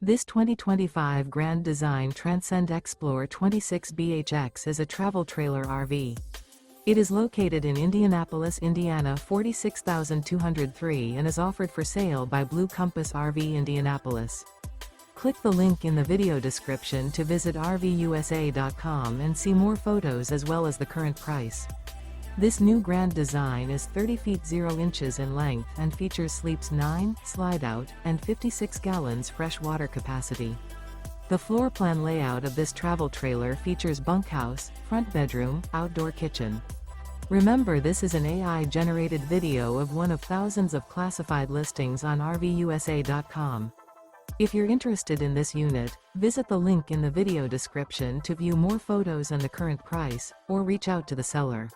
This 2025 Grand Design Transcend Xplor 26BHX is a travel trailer RV. It is located in Indianapolis, Indiana 46203 and is offered for sale by Blue Compass RV Indianapolis. Click the link in the video description to visit RVUSA.com and see more photos as well as the current price. This new Grand Design is 30 feet 0 inches in length and features sleeps 9, Slideout, and 56 gallons fresh water capacity. The floor plan layout of this travel trailer features bunkhouse, front bedroom, outdoor kitchen. Remember, this is an AI-generated video of one of thousands of classified listings on RVUSA.com. If you're interested in this unit, visit the link in the video description to view more photos and the current price, or reach out to the seller.